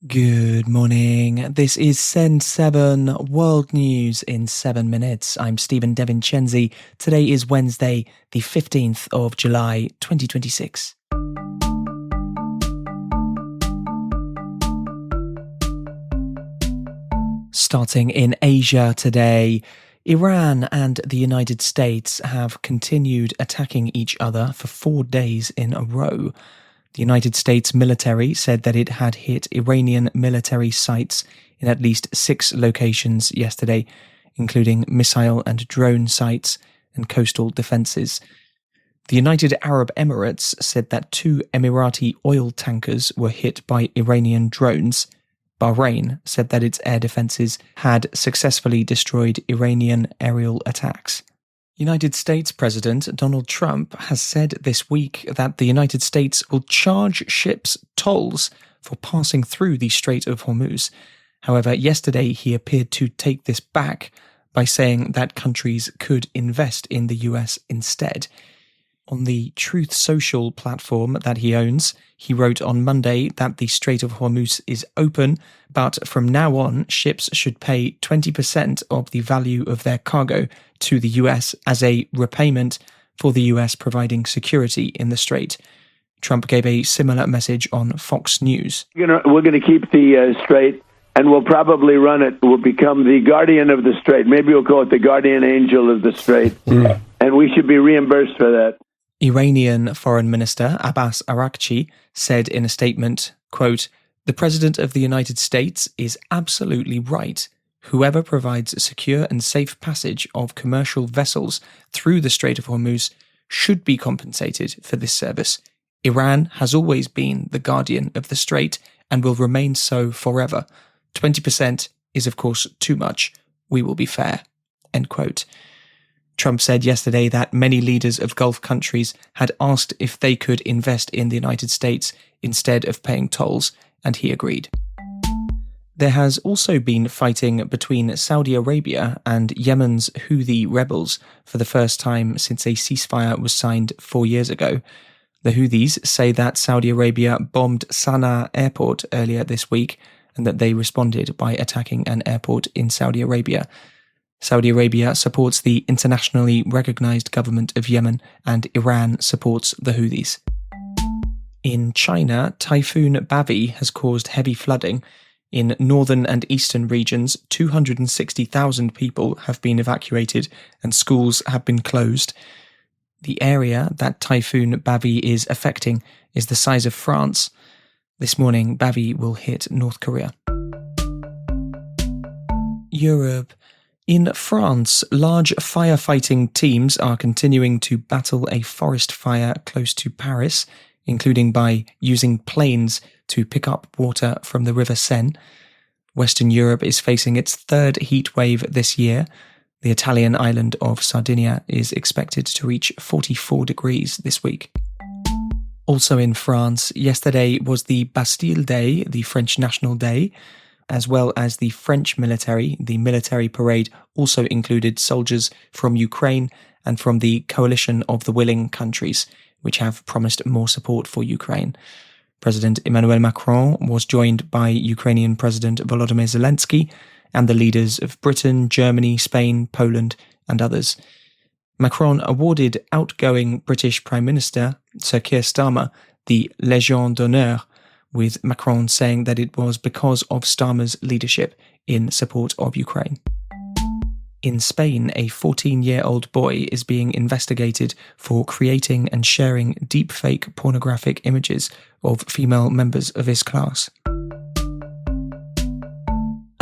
Good morning. This is Send 7 World News in 7 minutes. I'm Stephen Devincenzi. Today is Wednesday, the 15th of July, 2026. Starting in Asia today, Iran and the United States have continued attacking each other for 4 days in a row. The United States military said that it had hit Iranian military sites in at least 6 locations yesterday, including missile and drone sites and coastal defences. The United Arab Emirates said that 2 Emirati oil tankers were hit by Iranian drones. Bahrain said that its air defences had successfully destroyed Iranian aerial attacks. United States President Donald Trump has said this week that the United States will charge ships tolls for passing through the Strait of Hormuz. However, yesterday he appeared to take this back by saying that countries could invest in the US instead. On the Truth Social platform that he owns, he wrote on Monday that the Strait of Hormuz is open, but from now on, ships should pay 20% of the value of their cargo to the US as a repayment for the US providing security in the strait. Trump gave a similar message on Fox News. We're going to keep the strait, and we'll probably run it. We'll become the guardian of the strait. Maybe we'll call it the guardian angel of the strait, and we should be reimbursed for that. Iranian Foreign Minister Abbas Araghchi said in a statement, quote, "The President of the United States is absolutely right. Whoever provides secure and safe passage of commercial vessels through the Strait of Hormuz should be compensated for this service. Iran has always been the guardian of the strait and will remain so forever. 20% is of course too much. We will be fair." End quote. Trump said yesterday that many leaders of Gulf countries had asked if they could invest in the United States instead of paying tolls, and he agreed. There has also been fighting between Saudi Arabia and Yemen's Houthi rebels for the first time since a ceasefire was signed 4 years ago. The Houthis say that Saudi Arabia bombed Sana'a airport earlier this week and that they responded by attacking an airport in Saudi Arabia. Saudi Arabia supports the internationally recognized government of Yemen, and Iran supports the Houthis. In China, Typhoon Bavi has caused heavy flooding. In northern and eastern regions, 260,000 people have been evacuated and schools have been closed. The area that Typhoon Bavi is affecting is the size of France. This morning, Bavi will hit North Korea. Europe. In France, large firefighting teams are continuing to battle a forest fire close to Paris, including by using planes to pick up water from the River Seine. Western Europe is facing its 3rd heat wave this year. The Italian island of Sardinia is expected to reach 44 degrees this week. Also in France, yesterday was the Bastille Day, the French National Day. As well as the French military, the military parade also included soldiers from Ukraine and from the coalition of the willing countries, which have promised more support for Ukraine. President Emmanuel Macron was joined by Ukrainian President Volodymyr Zelensky and the leaders of Britain, Germany, Spain, Poland, and others. Macron awarded outgoing British Prime Minister Sir Keir Starmer the Légion d'honneur, with Macron saying that it was because of Starmer's leadership in support of Ukraine. In Spain, a 14-year-old boy is being investigated for creating and sharing deepfake pornographic images of female members of his class.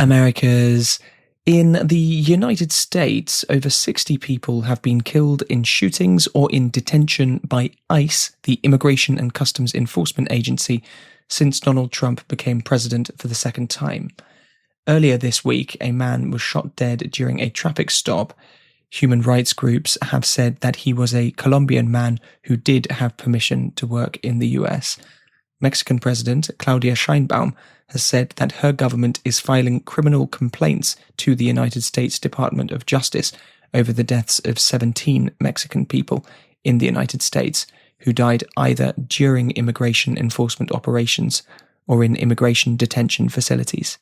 Americas. In the United States, over 60 people have been killed in shootings or in detention by ICE, the Immigration and Customs Enforcement Agency, since Donald Trump became president for the second time. Earlier this week, a man was shot dead during a traffic stop. Human rights groups have said that he was a Colombian man who did have permission to work in the US. Mexican President Claudia Sheinbaum has said that her government is filing criminal complaints to the United States Department of Justice over the deaths of 17 Mexican people in the United States who died either during immigration enforcement operations or in immigration detention facilities.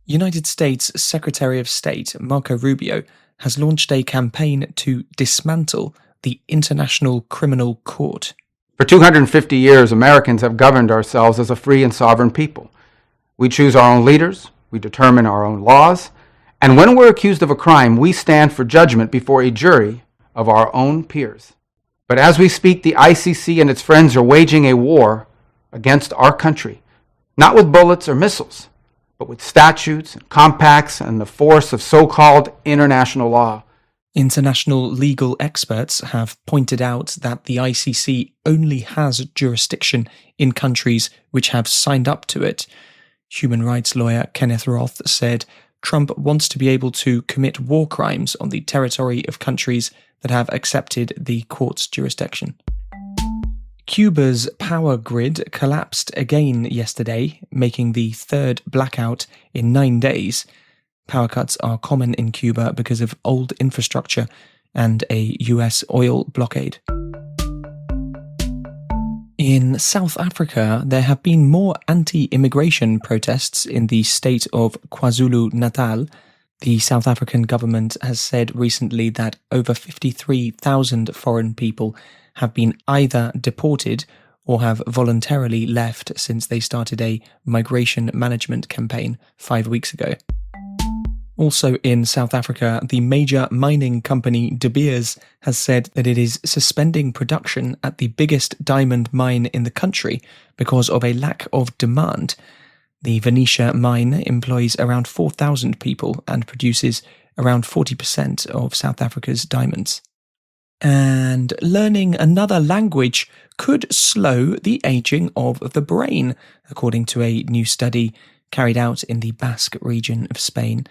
United States Secretary of State Marco Rubio has launched a campaign to dismantle the International Criminal Court. For 250 years, Americans have governed ourselves as a free and sovereign people. We choose our own leaders, we determine our own laws, and when we're accused of a crime, we stand for judgment before a jury of our own peers. But as we speak, the ICC and its friends are waging a war against our country, not with bullets or missiles, but with statutes and compacts and the force of so-called international law. International legal experts have pointed out that the ICC only has jurisdiction in countries which have signed up to it. Human rights lawyer Kenneth Roth said Trump wants to be able to commit war crimes on the territory of countries that have accepted the court's jurisdiction. Cuba's power grid collapsed again yesterday, making the third blackout in 9 days. Power cuts are common in Cuba because of old infrastructure and a US oil blockade. In South Africa, there have been more anti-immigration protests in the state of KwaZulu-Natal. The South African government has said recently that over 53,000 foreign people have been either deported or have voluntarily left since they started a migration management campaign 5 weeks ago. Also in South Africa, the major mining company De Beers has said that it is suspending production at the biggest diamond mine in the country because of a lack of demand. The Venetia mine employs around 4,000 people and produces around 40% of South Africa's diamonds. And learning another language could slow the aging of the brain, according to a new study carried out in the Basque region of Spain.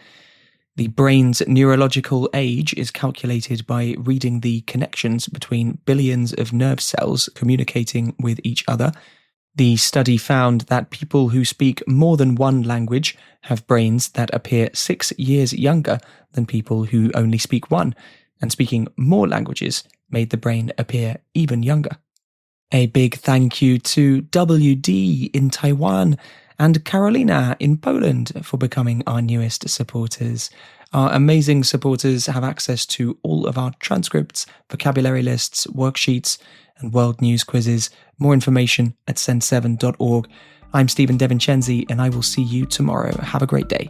The brain's neurological age is calculated by reading the connections between billions of nerve cells communicating with each other. The study found that people who speak more than one language have brains that appear 6 years younger than people who only speak one, and speaking more languages made the brain appear even younger. A big thank you to WD in Taiwan and Carolina in Poland for becoming our newest supporters. Our amazing supporters have access to all of our transcripts, vocabulary lists, worksheets, and world news quizzes. More information at send7.org. I'm Stephen Devincenzi, and I will see you tomorrow. Have a great day.